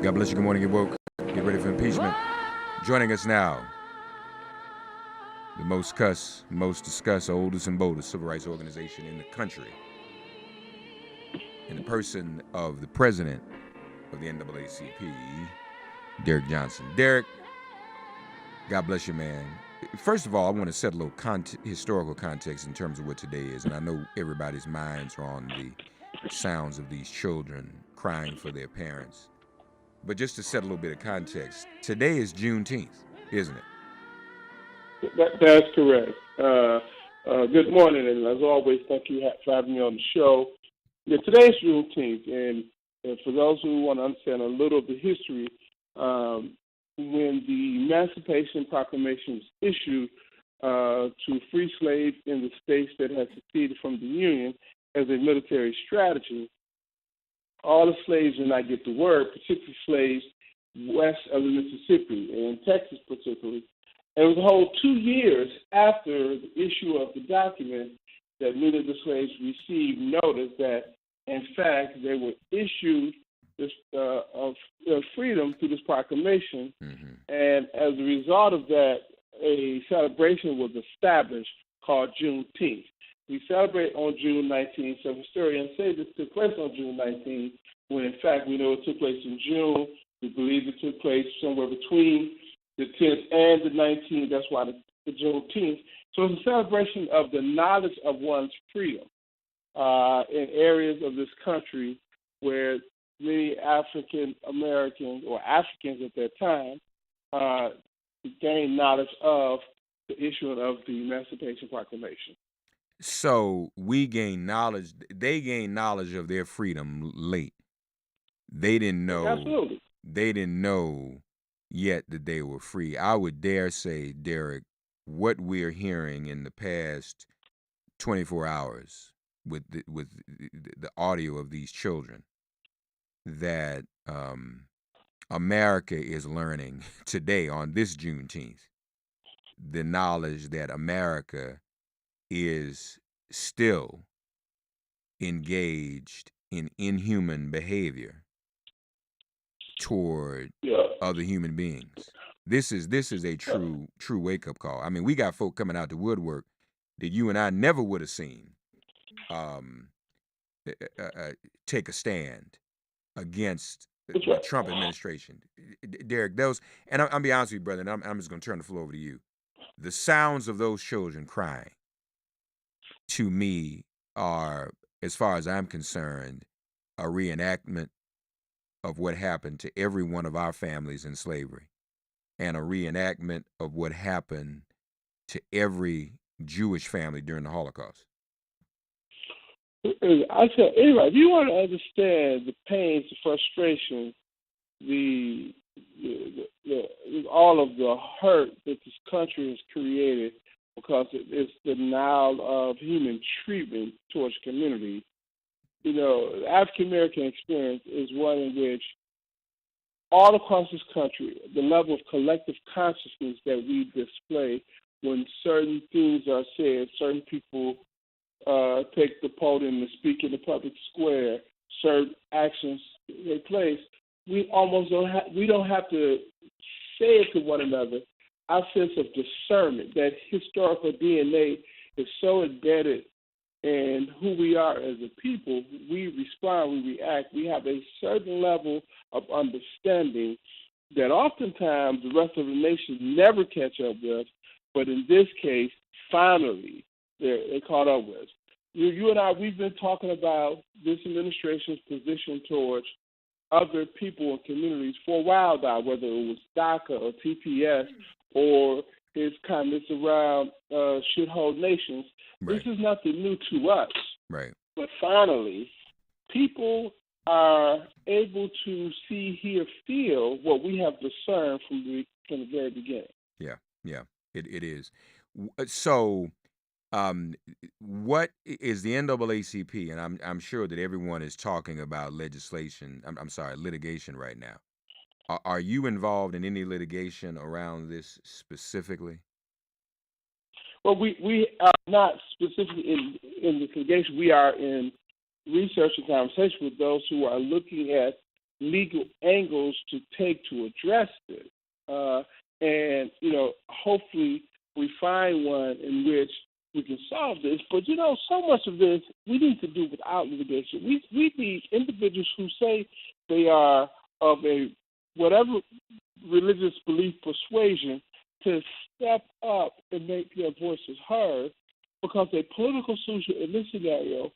God bless you. Good morning. Get woke. Get ready for impeachment. Joining us now, the most cussed, most discussed, oldest and boldest civil rights organization in the country, in the person of the president of the NAACP, Derrick Johnson. Derrick, God bless you, man. First of all, I want to set a little historical context in terms of what today is, and I know everybody's minds are on the sounds of these children crying for their parents. But just to set a little bit of context, today is Juneteenth, isn't it? That's correct. Good morning, and as always, thank you for having me on the show. Yeah, today's Juneteenth, and for those who want to understand a little of the history, when the Emancipation Proclamation was issued to free slaves in the states that had seceded from the Union as a military strategy, all the slaves did not get the word, particularly slaves west of the Mississippi, and Texas particularly. And it was a whole 2 years after the issue of the document that many of the slaves received notice that, in fact, they were issued this of freedom through this proclamation. Mm-hmm. And as a result of that, a celebration was established called Juneteenth. We celebrate on June 19th. So historians say this took place on June 19th, when in fact we know it took place in June. We believe it took place somewhere between the 10th and the 19th. That's why the Juneteenth. So it's a celebration of the knowledge of one's freedom in areas of this country where many African Americans or Africans at that time gained knowledge of the issuing of the Emancipation Proclamation. So we gain knowledge. They gained knowledge of their freedom late. They didn't know. Absolutely. They didn't know yet that they were free. I would dare say, Derrick, what we're hearing in the past 24 hours with the audio of these children, that America is learning today on this Juneteenth, the knowledge that America is still engaged in inhuman behavior toward other human beings. This is a true wake-up call. I mean, we got folk coming out the woodwork that you and I never would have seen take a stand against the Trump administration. Derrick, those, and I'll be honest with you, brother, and I'm just going to turn the floor over to you. The sounds of those children crying, to me, are, as far as I'm concerned, a reenactment of what happened to every one of our families in slavery, and a reenactment of what happened to every Jewish family during the Holocaust. I tell anyway, if you want to understand the pains, the frustration, the all of the hurt that this country has created because it's denial of human treatment towards community. You know, the African American experience is one in which all across this country, the level of collective consciousness that we display when certain things are said, certain people take the podium and speak in the public square, certain actions take place, we almost don't have to say it to one another. Our sense of discernment, that historical DNA, is so embedded in who we are as a people. We respond, we react. We have a certain level of understanding that oftentimes the rest of the nation never catch up with, but in this case, finally, they caught up with. You and I, we've been talking about this administration's position towards other people and communities for a while now, whether it was DACA or TPS or his comments around shithole nations. Right. This is nothing new to us. Right. But finally, people are able to see, hear, feel what we have discerned from the very beginning. Yeah, it is. So, what is the NAACP? And I'm sure that everyone is talking about litigation right now. Are you involved in any litigation around this specifically? Well, we are not specifically in this litigation. We are in research and conversation with those who are looking at legal angles to take to address this. And, hopefully we find one in which we can solve this. But, so much of this we need to do without litigation. We need individuals who say they are of a whatever religious belief persuasion to step up and make their voices heard, because a political solution in this scenario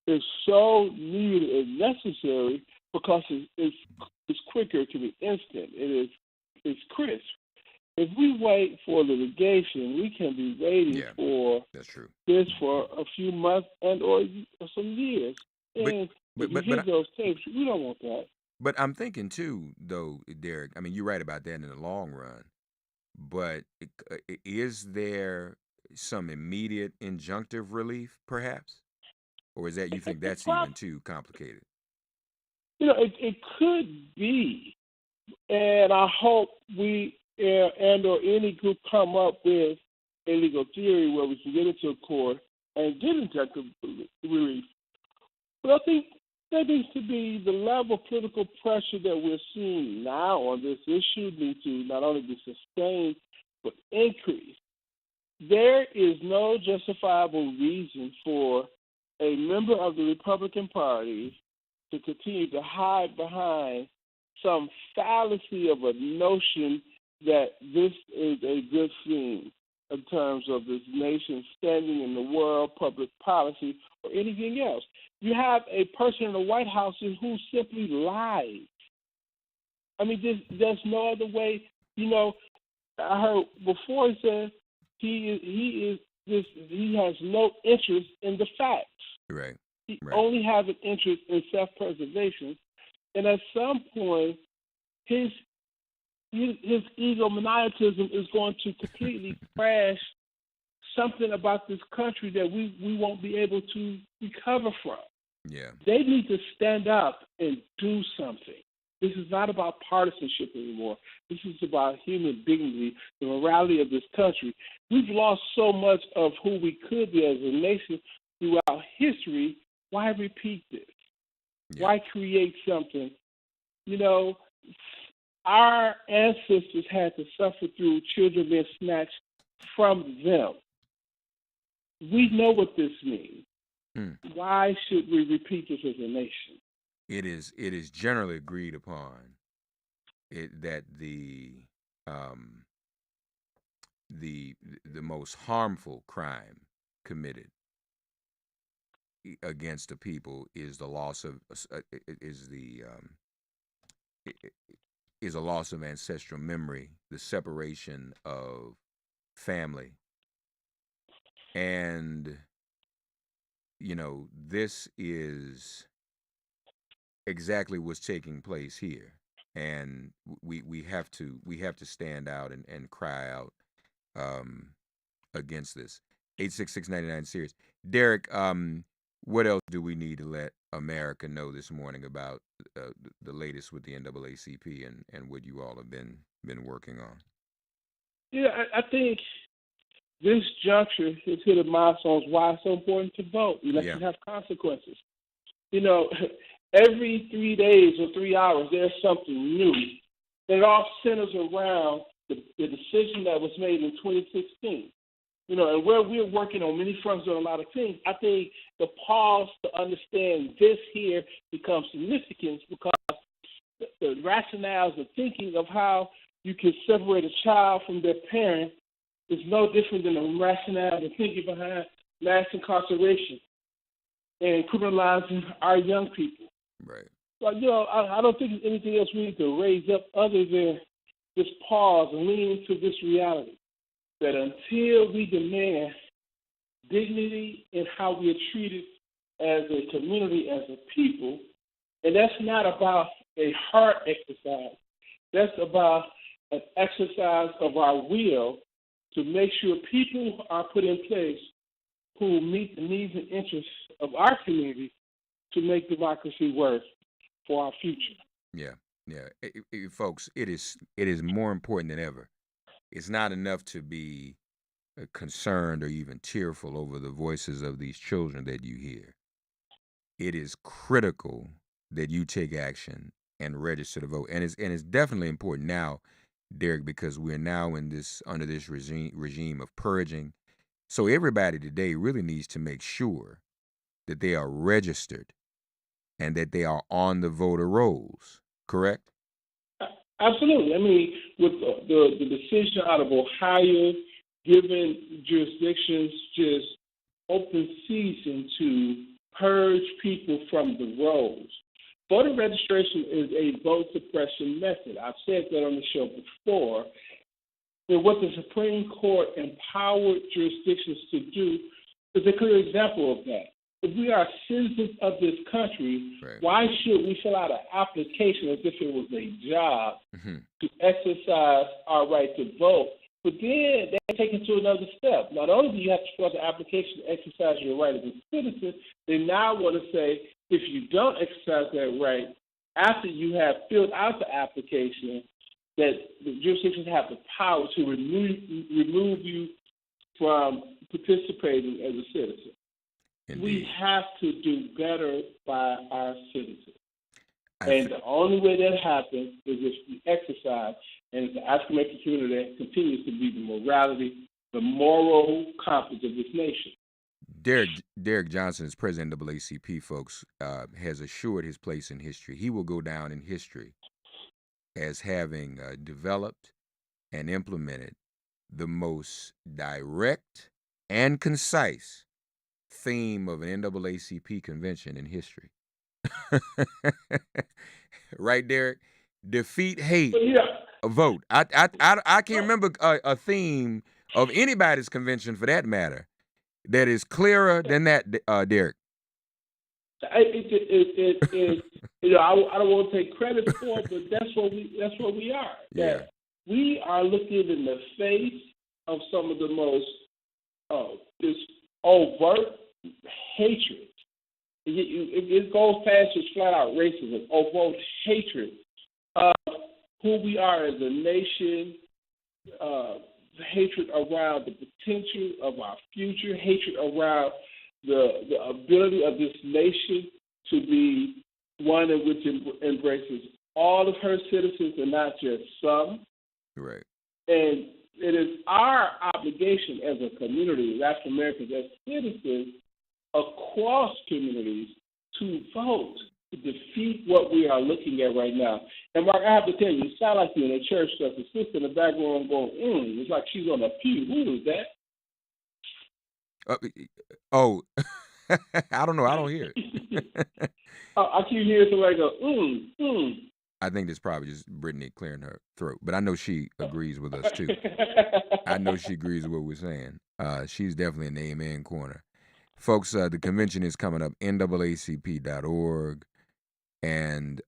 is so needed and necessary, because it's quicker, it can be instant, it's crisp. If we wait for litigation, we can be waiting for that's true. this for a few months and or some years. And if you hear those tapes, we don't want that. But I'm thinking too, though, Derrick. I mean, you're right about that in the long run. But is there some immediate injunctive relief, perhaps, or is that you think that's even too complicated? It could be, and I hope we and or any group come up with a legal theory where we can get into a court and get injunctive relief. But I think there needs to be the level of political pressure that we're seeing now on this issue needs to not only be sustained but increased. There is no justifiable reason for a member of the Republican Party to continue to hide behind some fallacy of a notion that this is a good thing in terms of this nation standing in the world, public policy, or anything else. You have a person in the White House who simply lies. I mean, there's no other way. I heard before he said he has no interest in the facts. Right. He only has an interest in self-preservation, and at some point, his egomaniacism is going to completely crash something about this country that we won't be able to recover from. Yeah. They need to stand up and do something. This is not about partisanship anymore. This is about human dignity, the morality of this country. We've lost so much of who we could be as a nation throughout history. Why repeat this? Yeah. Why create something? Our ancestors had to suffer through children being snatched from them. We know what this means. Why should we repeat this as a nation? It is generally agreed upon that the most harmful crime committed against a people is the loss of is a loss of ancestral memory, the separation of family. And this is exactly what's taking place here, and we have to stand out and cry out against this. 866-99 series. Derrick, what else do we need to let America know this morning about the latest with the NAACP and what you all have been working on? Yeah, I think this juncture has hit a milestone. Why it's so important to vote. Elections have consequences. Every 3 days or 3 hours, there's something new. It all centers around the decision that was made in 2016. And where we're working on many fronts on a lot of things, I think the pause to understand this here becomes significant, because the rationales of thinking of how you can separate a child from their parent is no different than the rationale of thinking behind mass incarceration and criminalizing our young people. Right. So, I don't think there's anything else we need to raise up other than this pause and lean into this reality that until we demand dignity in how we are treated as a community, as a people, and that's not about a heart exercise. That's about an exercise of our will to make sure people are put in place who meet the needs and interests of our community to make democracy work for our future. Yeah. Folks, it is more important than ever. It's not enough to be concerned or even tearful over the voices of these children that you hear. It is critical that you take action and register to vote. And it's definitely important now, Derrick, because we're now in this under this regime of purging. So everybody today really needs to make sure that they are registered and that they are on the voter rolls. Correct? Absolutely. I mean, with the decision out of Ohio, giving jurisdictions just open season to purge people from the rolls. Voter registration is a vote suppression method. I've said that on the show before. And what the Supreme Court empowered jurisdictions to do is a clear example of that. If we are citizens of this country, Right. why should we fill out an application as if it was a job Mm-hmm. to exercise our right to vote? But then they take it to another step. Not only do you have to fill out the application to exercise your right as a citizen, they now want to say if you don't exercise that right, after you have filled out the application, that the jurisdictions have the power to remove you from participating as a citizen. Indeed. We have to do better by our citizens. And the only way that happens is if we exercise, and it's the African American community that continues to be the morality, the moral compass of this nation. Derrick Johnson, as president of NAACP, folks, has assured his place in history. He will go down in history as having developed and implemented the most direct and concise theme of an NAACP convention in history. Right, Derrick? Defeat hate, vote. I can't remember a theme of anybody's convention, for that matter, that is clearer than that, Derrick. You know, I don't want to take credit for it, but that's what we are. Yeah. That we are looking in the face of some of the most this overt hatred. It goes past just flat out racism, overt hatred of who we are as a nation, hatred around the potential of our future, hatred around the ability of this nation to be one in which embraces all of her citizens and not just some. Right. And it is our obligation as a community, as African Americans, as citizens across communities, to vote to defeat what we are looking at right now. And Mark, I have to tell you, you sound like you're in a church that's a sister in the background going, it's like she's on a pew. Who is that? I don't know. I don't hear it. I keep hearing somebody go, I think it's probably just Brittany clearing her throat, but I know she agrees with us too. I know she agrees with what we're saying. She's definitely in the amen corner. Folks, the convention is coming up, NAACP.org, and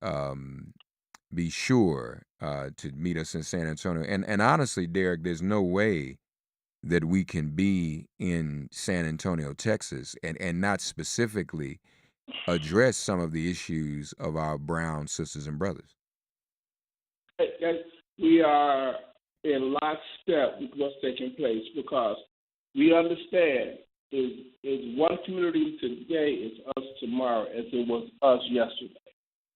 be sure to meet us in San Antonio. And honestly, Derrick, there's no way that we can be in San Antonio, Texas, and not specifically address some of the issues of our brown sisters and brothers. We are in lockstep with what's taking place because we understand is one community today is us tomorrow as it was us yesterday.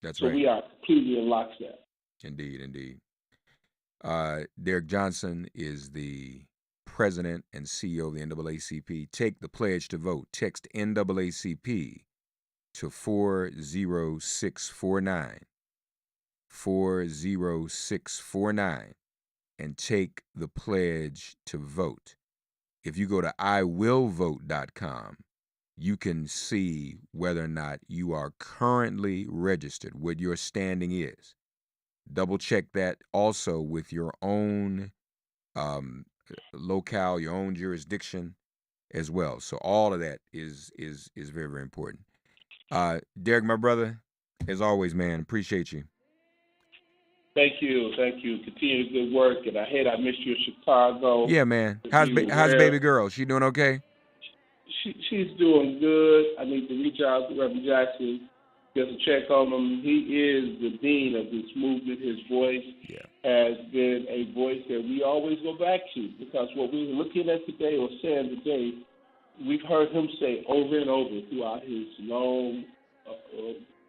That's right. So we are completely in lockstep. Indeed. Derrick Johnson is the president and CEO of the NAACP. Take the pledge to vote. Text NAACP to 40649. 40649 and take the pledge to vote. If you go to iwillvote.com, you can see whether or not you are currently registered, what your standing is. Double check that also with your own locale, your own jurisdiction as well. So all of that is very, very important. Derrick, my brother, as always, man, appreciate you. Thank you. Continue the good work, and I missed you in Chicago. Yeah, man. How's baby girl? She doing okay? She's doing good. I need to reach out to Reverend Jackson just to check on him. He is the dean of this movement. His voice has been a voice that we always go back to because what we're looking at today or saying today, we've heard him say over and over throughout his long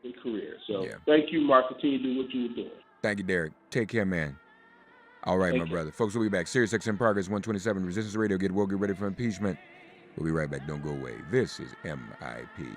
their career. So Yeah. thank you, Mark. Continue to do what you were doing. Thank you, Derrick. Take care, man. All right, Thank my you. brother. Folks, we'll be back. Sirius XM Progress 127, Resistance Radio. Get woke, get ready for impeachment. We'll be right back. Don't go away. This is MIP.